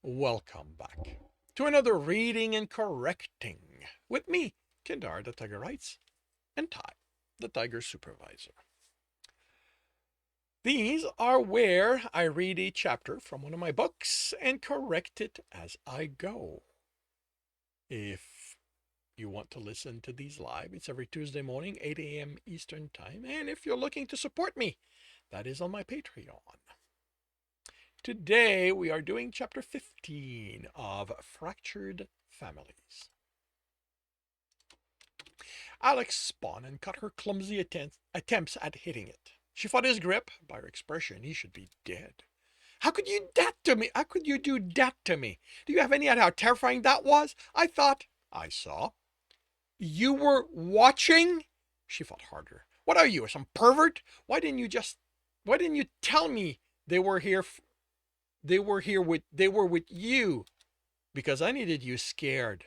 Welcome back to another reading and correcting with me, Kindar the Tiger Writes, and Ty, the Tiger Supervisor. These are where I read a chapter from one of my books and correct it as I go. If you want to listen to these live, it's every Tuesday morning, 8 a.m. Eastern Time. And if you're looking to support me, that is on my Patreon. Today we are doing chapter 15 of Fractured Families. Alex spun and cut her clumsy attempts at hitting it. She fought his grip. By her expression, he should be dead. How could you do that to me? How could you do that to me? Do you have any idea how terrifying that was? I thought I saw. You were watching? She fought harder. What are you, some pervert? Why didn't you tell me they were here with you? Because I needed you scared.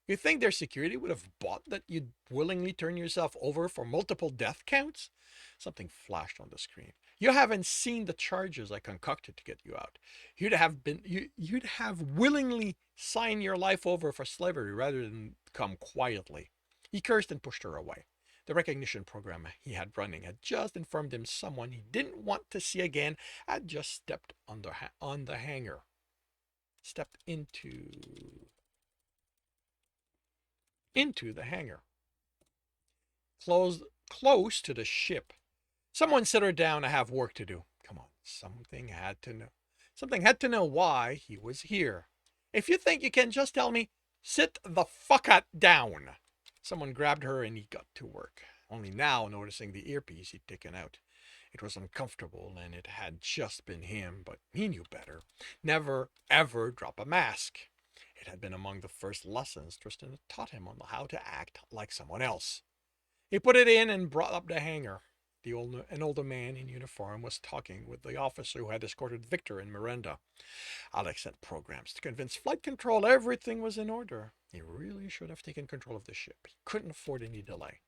You think their security would have bought that you'd willingly turn yourself over for multiple death counts? Something flashed on the screen. You haven't seen the charges I concocted to get you out. You'd have willingly signed your life over for slavery rather than come quietly. He cursed and pushed her away. The recognition program he had running had just informed him someone he didn't want to see again had just stepped on the hangar. Stepped into the hangar. Close to the ship. Someone sit her down. I have work to do. Come on, something had to know. Something had to know why he was here. If you think you can just tell me, sit the fuck down. Someone grabbed her and he got to work. Only now noticing the earpiece he'd taken out. It was uncomfortable and it had just been him, but he knew better. Never, ever drop a mask. It had been among the first lessons Tristan had taught him on how to act like someone else. He put it in and brought up the hangar. An older man in uniform was talking with the officer who had escorted Victor and Miranda. Alex sent programs to convince flight control everything was in order. He really should have taken control of the ship. He couldn't afford any delay.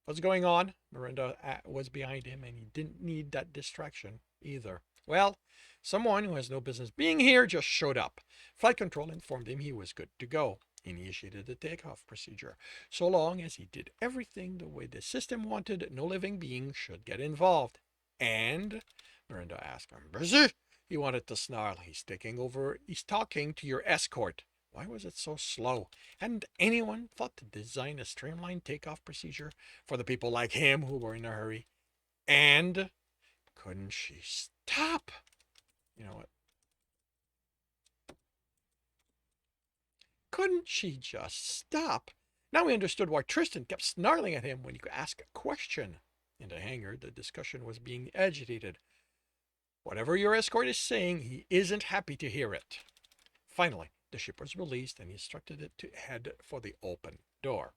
What's going on? Miranda was behind him, and he didn't need that distraction either. Well, someone who has no business being here just showed up. Flight control informed him he was good to go. He initiated the takeoff procedure. So long as he did everything the way the system wanted, no living being should get involved. And? Miranda asked. I'm busy. He wanted to snarl. He's talking to your escort. Why was it so slow? Hadn't anyone thought to design a streamlined takeoff procedure for the people like him who were in a hurry? And couldn't she stop? You know what? Couldn't she just stop? Now he understood why Tristan kept snarling at him when he could ask a question. In the hangar, the discussion was being agitated. Whatever your escort is saying, he isn't happy to hear it. Finally, the ship was released and he instructed it to head for the open door.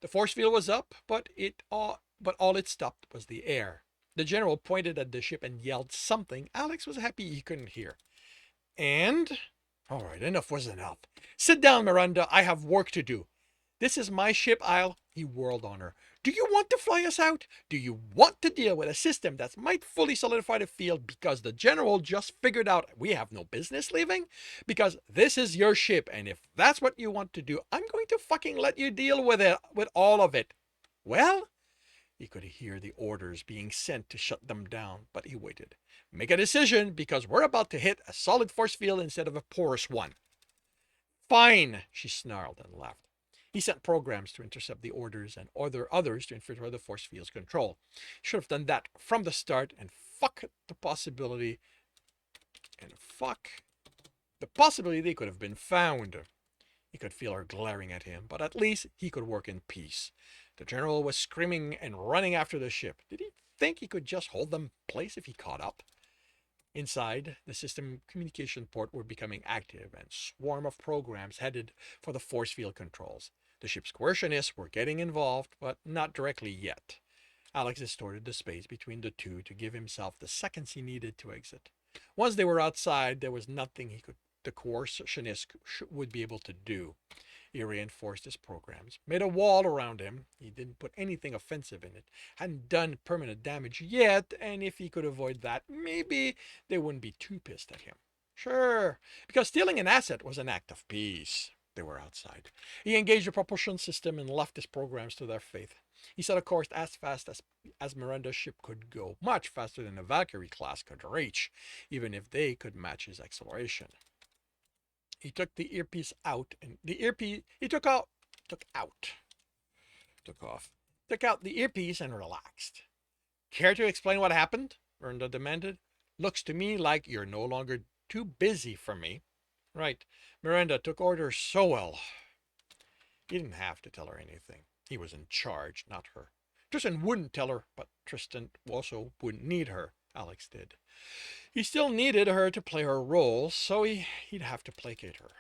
The force field was up, but all it stopped was the air. The general pointed at the ship and yelled something Alex was happy he couldn't hear. And? All right, enough was enough. Sit down, Miranda. I have work to do. This is my ship. He whirled on her. Do you want to fly us out? Do you want to deal with a system that might fully solidify the field because the general just figured out we have no business leaving? Because this is your ship, and if that's what you want to do, I'm going to fucking let you deal with it, with all of it. Well? He could hear the orders being sent to shut them down, but he waited. Make a decision, because we're about to hit a solid force field instead of a porous one. Fine, she snarled and laughed. He sent programs to intercept the orders and others to infiltrate the force field's control. Should have done that from the start and fuck the possibility they could have been found. He could feel her glaring at him, but at least he could work in peace. The general was screaming and running after the ship. Did he think he could just hold them in place if he caught up? Inside, the system communication port were becoming active, and swarm of programs headed for the force field controls. The ship's coercionists were getting involved, but not directly yet. Alex distorted the space between the two to give himself the seconds he needed to exit. Once they were outside, there was nothing the coercionists would be able to do. He reinforced his programs, made a wall around him. He didn't put anything offensive in it, hadn't done permanent damage yet, and if he could avoid that, maybe they wouldn't be too pissed at him. Sure, because stealing an asset was an act of peace. They were outside. He engaged the propulsion system and left his programs to their fate. He set a course as fast as Miranda's ship could go, much faster than the Valkyrie class could reach, even if they could match his acceleration. He took the earpiece out, and the earpiece he took off, took out the earpiece and relaxed. Care to explain what happened? Miranda demanded. Looks to me like you're no longer too busy for me. Right. Miranda took orders so well. He didn't have to tell her anything. He was in charge, not her. Tristan wouldn't tell her, but Tristan also wouldn't need her. Alex did. He still needed her to play her role, so he'd have to placate her.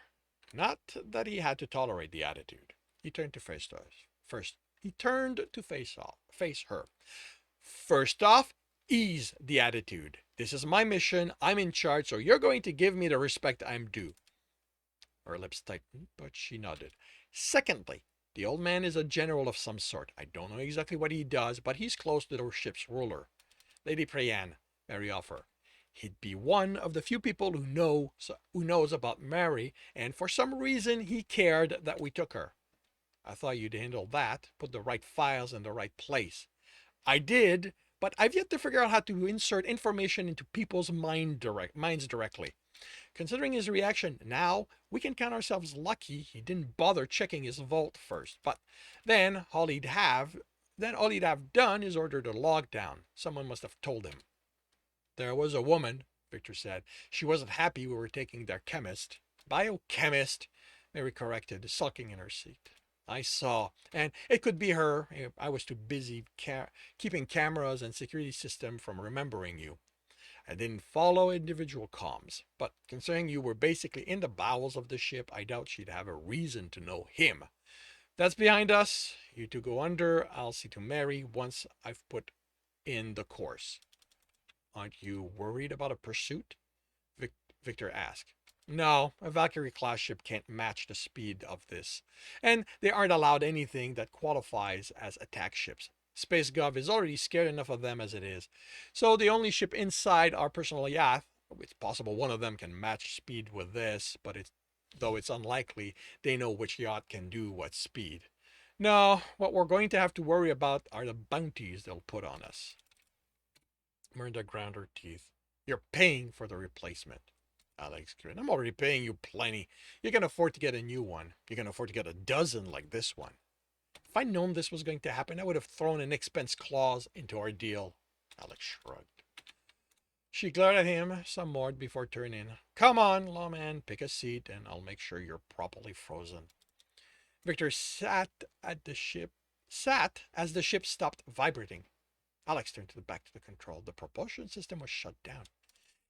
Not that he had to tolerate the attitude. He turned to face us. First, he turned to face her. First off, ease the attitude. This is my mission. I'm in charge, so you're going to give me the respect I'm due. Her lips tightened, but she nodded. Secondly, the old man is a general of some sort. I don't know exactly what he does, but he's close to the ship's ruler, Lady Priyan, Mary offered. He'd be one of the few people who knows about Mary, and for some reason he cared that we took her. I thought you'd handle that, put the right files in the right place. I did, but I've yet to figure out how to insert information into people's minds directly. Considering his reaction now, we can count ourselves lucky he didn't bother checking his vault first. But then all he'd have done is ordered a lockdown. Someone must have told him. There was a woman, Victor said. She wasn't happy we were taking their chemist. Biochemist, Mary corrected, sulking in her seat. I saw, and it could be her. I was too busy keeping cameras and security system from remembering you. I didn't follow individual comms, but considering you were basically in the bowels of the ship, I doubt she'd have a reason to know him. That's behind us. You two go under. I'll see to Mary once I've put in the course. Aren't you worried about a pursuit? Victor asked. No, a Valkyrie class ship can't match the speed of this. And they aren't allowed anything that qualifies as attack ships. Space Gov is already scared enough of them as it is. So the only ship inside our personal yacht, it's possible one of them can match speed with this, but though it's unlikely they know which yacht can do what speed. No, what we're going to have to worry about are the bounties they'll put on us. Miranda ground her teeth. You're paying for the replacement. Alex grinned. I'm already paying you plenty. You can afford to get a new one. You can afford to get a dozen like this one. If I'd known this was going to happen, I would have thrown an expense clause into our deal. Alex shrugged. She glared at him some more before turning. Come on, lawman, pick a seat and I'll make sure you're properly frozen. Victor sat as the ship stopped vibrating. Alex turned back to the control. The propulsion system was shut down.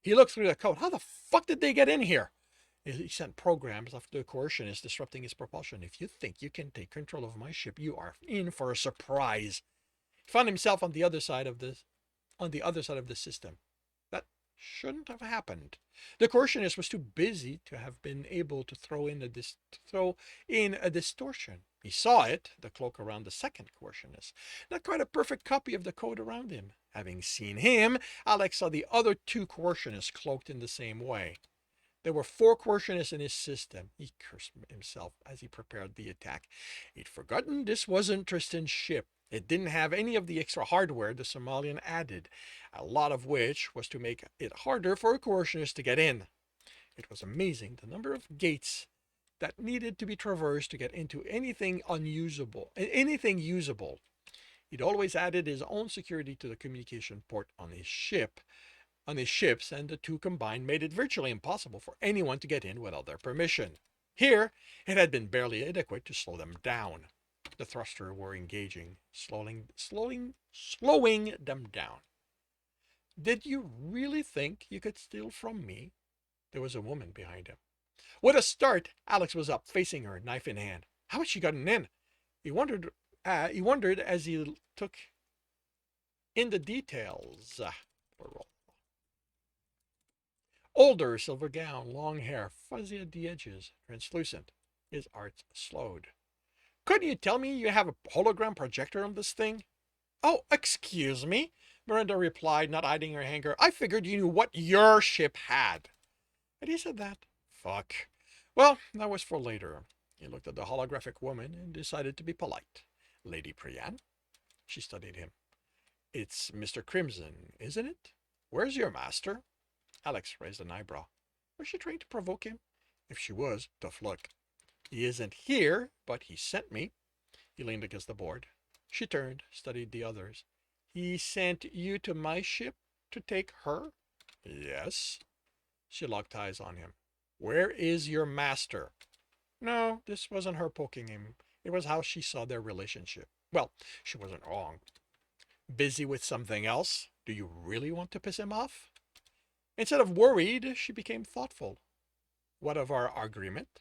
He looked through the code. How the fuck did they get in here? He sent programs after the coercionist disrupting his propulsion. If you think you can take control of my ship, you are in for a surprise. He found himself on the other side of the system. That shouldn't have happened. The coercionist was too busy to have been able to throw in a distortion. He saw it, the cloak around the second coercionist. Not quite a perfect copy of the code around him. Having seen him, Alex saw the other two coercionists cloaked in the same way. There were 4 coercionists in his system. He cursed himself as he prepared the attack. He'd forgotten this wasn't Tristan's ship. It didn't have any of the extra hardware the Somalian added, a lot of which was to make it harder for a coercionist to get in. It was amazing the number of gates that needed to be traversed to get into anything usable. He'd always added his own security to the communication port on his ships, and the two combined made it virtually impossible for anyone to get in without their permission. Here, it had been barely adequate to slow them down. The thruster were engaging, slowing them down. Did you really think you could steal from me? There was a woman behind him. With a start, Alex was up, facing her, knife in hand. How had she gotten in? He wondered as he took in the details. Older, silver gown, long hair, fuzzy at the edges, translucent. His arts slowed. Couldn't you tell me you have a hologram projector on this thing? Oh, excuse me, Miranda replied, not hiding her anger. I figured you knew what your ship had. Had he said that? Fuck. Well, that was for later. He looked at the holographic woman and decided to be polite. Lady Priyan? She studied him. It's Mr. Crimson, isn't it? Where's your master? Alex raised an eyebrow. Was she trying to provoke him? If she was, tough luck. He isn't here, but he sent me. He leaned against the board. She turned, studied the others. He sent you to my ship to take her? Yes. She locked eyes on him. Where is your master? No, this wasn't her poking him. It was how she saw their relationship. Well, she wasn't wrong. Busy with something else? Do you really want to piss him off? Instead of worried, she became thoughtful. What of our agreement?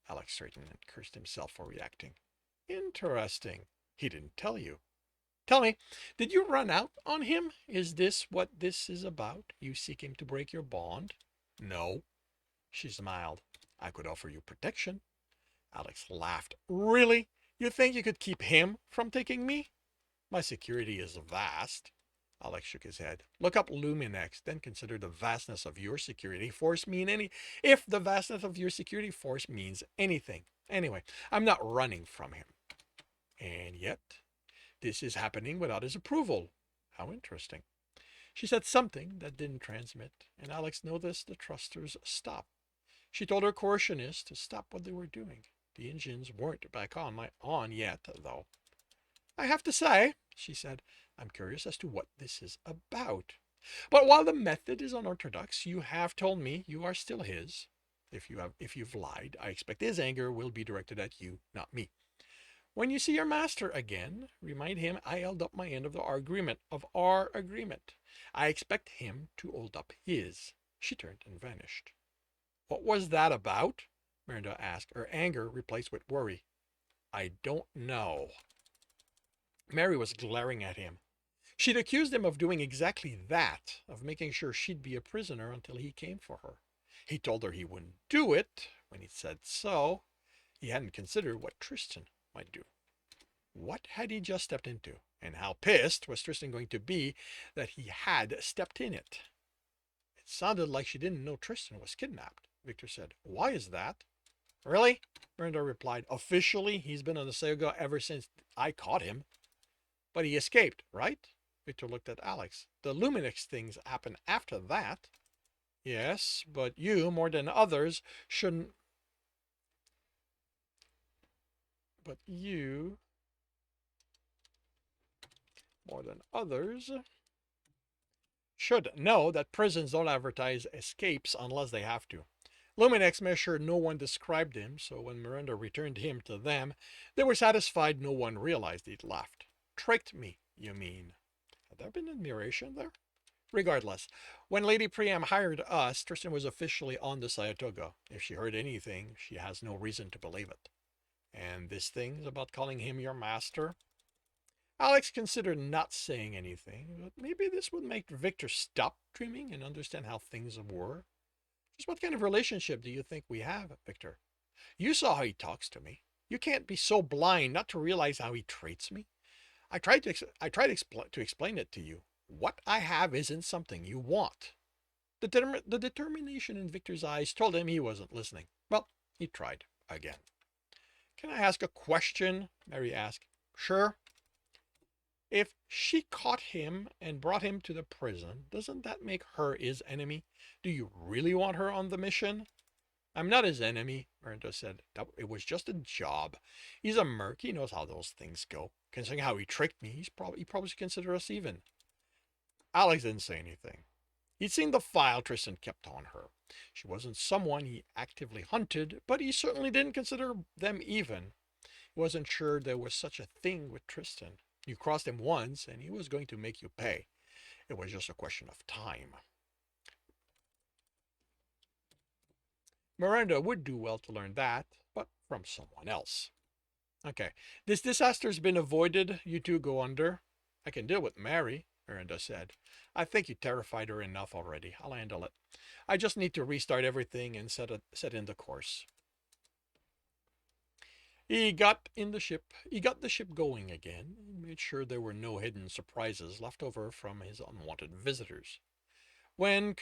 Alex straightened and cursed himself for reacting. Interesting. He didn't tell you. Tell me, did you run out on him? Is this what this is about? You seek him to break your bond? No. She smiled. I could offer you protection. Alex laughed. Really? You think you could keep him from taking me? My security is vast. Alex shook his head. Look up Luminex, then consider the vastness of your security force if the vastness of your security force means anything. Anyway, I'm not running from him. And yet, this is happening without his approval. How interesting. She said something that didn't transmit, and Alex noticed the thrusters stop. She told her coercionist to stop what they were doing. The engines weren't back on yet, though. I have to say, she said, I'm curious as to what this is about. But while the method is unorthodox, you have told me you are still his. If you've lied, I expect his anger will be directed at you, not me. When you see your master again, remind him I held up my end of our agreement. I expect him to hold up his. She turned and vanished. What was that about? Miranda asked, her anger replaced with worry. I don't know. Mary was glaring at him. She'd accused him of doing exactly that, of making sure she'd be a prisoner until he came for her. He told her he wouldn't do it. When he said so, he hadn't considered what Tristan might do. What had he just stepped into? And how pissed was Tristan going to be that he had stepped in it? It sounded like she didn't know Tristan was kidnapped. Victor said, Why is that? Really? Miranda replied, Officially, he's been on the Saga ever since I caught him. But he escaped, right? Victor looked at Alex. The Luminix things happened after that. Yes, but you, more than others, shouldn't... But you, more than others, should know that prisons don't advertise escapes unless they have to. Luminex made sure no one described him, so when Miranda returned him to them, they were satisfied no one realized he'd left. Tricked me, you mean? Had there been admiration there? Regardless, when Lady Priam hired us, Tristan was officially on the Sayatoga. If she heard anything, she has no reason to believe it. And this thing about calling him your master? Alex considered not saying anything, but maybe this would make Victor stop dreaming and understand how things were. Just what kind of relationship do you think we have, Victor? You saw how he talks to me. You can't be so blind not to realize how he treats me. I tried to explain it to you. What I have isn't something you want. The determination in Victor's eyes told him he wasn't listening. Well, he tried again. Can I ask a question? Mary asked. Sure. If she caught him and brought him to the prison, doesn't that make her his enemy? Do you really want her on the mission? I'm not his enemy, Miranda said. It was just a job. He's a merc. He knows how those things go. Considering how he tricked me, he probably should consider us even. Alex didn't say anything. He'd seen the file Tristan kept on her. She wasn't someone he actively hunted, but he certainly didn't consider them even. He wasn't sure there was such a thing with Tristan. You crossed him once, and he was going to make you pay. It was just a question of time. Miranda would do well to learn that, but from someone else. Okay, this disaster's been avoided. You two go under. I can deal with Mary, Miranda said. I think you terrified her enough already. I'll handle it. I just need to restart everything and set in the course. He got the ship going again, and made sure there were no hidden surprises left over from his unwanted visitors. When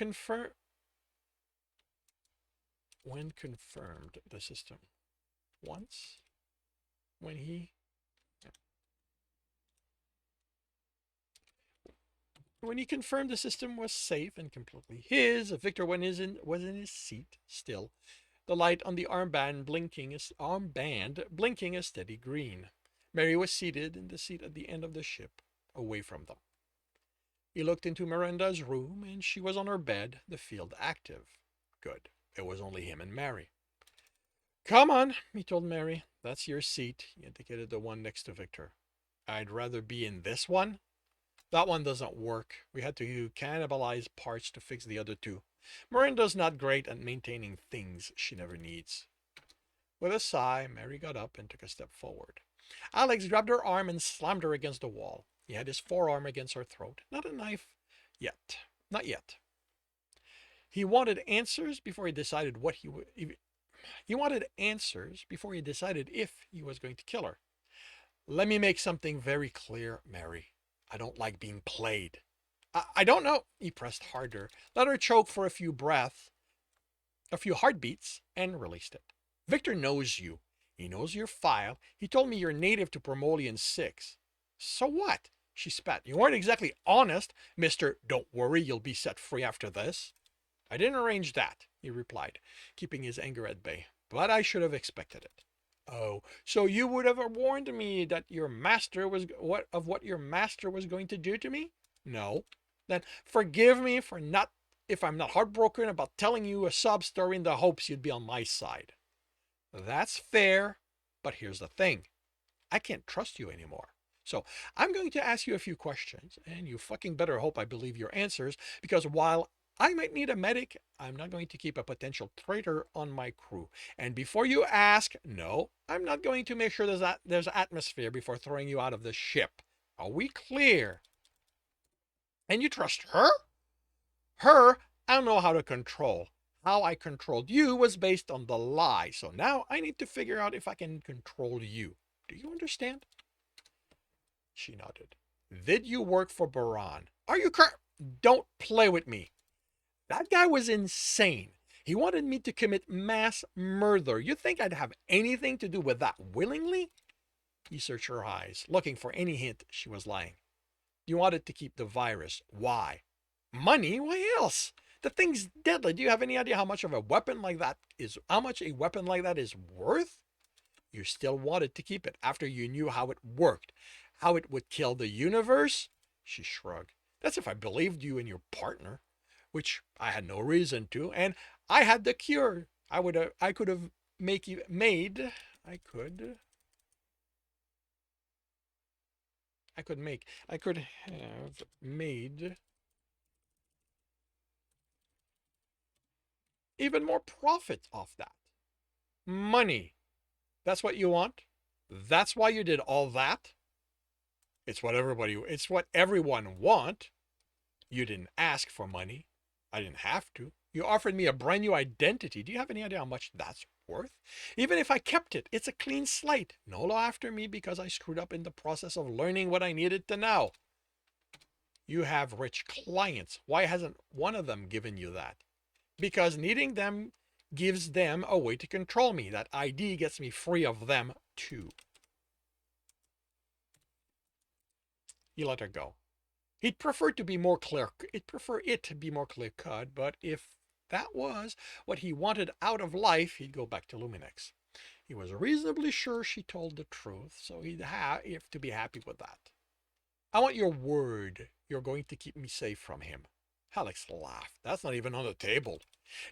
when confirmed the system. Once, when he confirmed the system was safe and completely his, Victor was in his seat still, the light on the armband blinking a steady green. Mary was seated in the seat at the end of the ship, away from them. He looked into Miranda's room, and she was on her bed, the field active. Good. It was only him and Mary. Come on, he told Mary. That's your seat. He indicated the one next to Victor. I'd rather be in this one. That one doesn't work. We had to cannibalize parts to fix the other two. Miranda's not great at maintaining things she never needs. With a sigh, Mary got up and took a step forward. Alex grabbed her arm and slammed her against the wall. He had his forearm against her throat. Not a knife. Yet. Not yet. He wanted answers before he decided what he would. He wanted answers before he decided if he was going to kill her. Let me make something very clear, Mary. I don't like being played. I don't know. He pressed harder, let her choke for a few heartbeats, and released it. Victor knows you. He knows your file. He told me you're native to Promolian 6. So what? She spat. You weren't exactly honest, Mr. Don't worry, you'll be set free after this. I didn't arrange that, he replied, keeping his anger at bay. But I should have expected it. Oh, so you would have warned me that your master was what your master was going to do to me? No. Then forgive me for not if I'm not heartbroken about telling you a sob story in the hopes you'd be on my side. That's fair, but here's the thing. I can't trust you anymore. So I'm going to ask you a few questions, and you fucking better hope I believe your answers, because while I might need a medic, I'm not going to keep a potential traitor on my crew. And before you ask, no, I'm not going to make sure there's atmosphere before throwing you out of the ship. Are we clear? And you trust her? Her, I don't know how to control. How I controlled you was based on the lie. So now I need to figure out if I can control you. Do you understand? She nodded. Did you work for Baran? Are you Don't play with me. That guy was insane. He wanted me to commit mass murder. You think I'd have anything to do with that willingly? He searched her eyes, looking for any hint she was lying. You wanted to keep the virus. Why? Money? Why else? The thing's deadly. Do you have any idea how much a weapon like that is worth? You still wanted to keep it after you knew how it worked, how it would kill the universe? She shrugged. That's if I believed you and your partner, which I had no reason to, and I had the cure. I could have made even more profit off that. Money. That's what you want? That's why you did all that? It's what everyone want. You didn't ask for money. I didn't have to. You offered me a brand new identity. Do you have any idea how much that's worth? Even if I kept it, it's a clean slate. No law after me because I screwed up in the process of learning what I needed to know. You have rich clients. Why hasn't one of them given you that? Because needing them gives them a way to control me. That ID gets me free of them too. He let her go. He'd prefer it to be more clear cut, but if that was what he wanted out of life, he'd go back to Luminex. He was reasonably sure she told the truth, so he'd have to be happy with that. I want your word you're going to keep me safe from him. Alex laughed. That's not even on the table.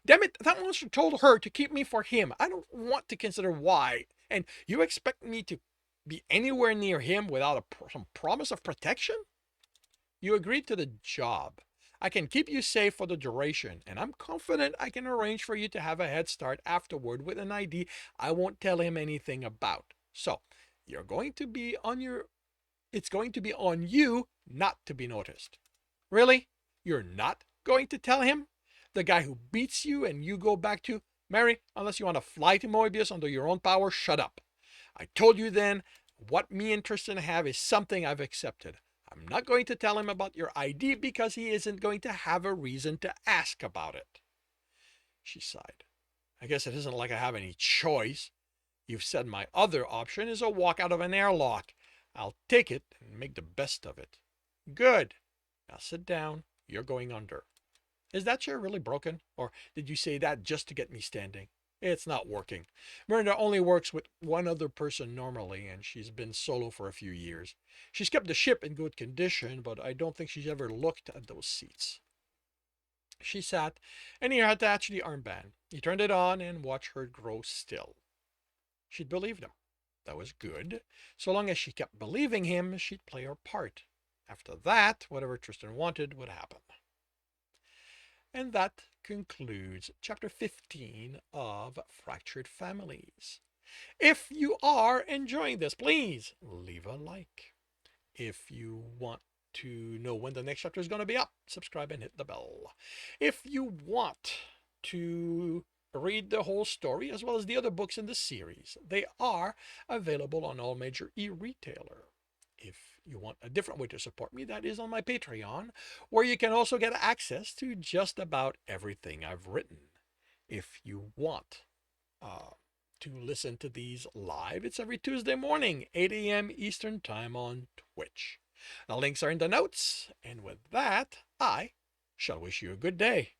Damn it, that monster told her to keep me for him. I don't want to consider why. And you expect me to be anywhere near him without some promise of protection? You agreed to the job. I can keep you safe for the duration, and I'm confident I can arrange for you to have a head start afterward with an ID I won't tell him anything about. So, it's going to be on you not to be noticed. Really? You're not going to tell him? The guy who beats you and you go back to, Mary, unless you want to fly to Moebius under your own power, shut up. I told you then, what me and Tristan have is something I've accepted. I'm not going to tell him about your ID because he isn't going to have a reason to ask about it. She sighed. I guess it isn't like I have any choice. You've said my other option is a walk out of an airlock. I'll take it and make the best of it. Good. Now sit down. You're going under. Is that chair really broken? Or did you say that just to get me standing? It's not working. Miranda only works with one other person normally, and she's been solo for a few years. She's kept the ship in good condition, but I don't think she's ever looked at those seats. She sat, and he attached the armband. He turned it on and watched her grow still. She'd believed him. That was good. So long as she kept believing him, she'd play her part. After that, whatever Tristan wanted would happen. And that concludes chapter 15 of Fractured Families. If you are enjoying this, please leave a like. If you want to know when the next chapter is going to be up, subscribe and hit the bell. If you want to read the whole story as well as the other books in the series, they are available on all major e-retailer. If you want a different way to support me, that is on my Patreon, where you can also get access to just about everything I've written. If you want to listen to these live, it's every Tuesday morning, 8 a.m. Eastern Time on Twitch. The links are in the notes, and with that, I shall wish you a good day.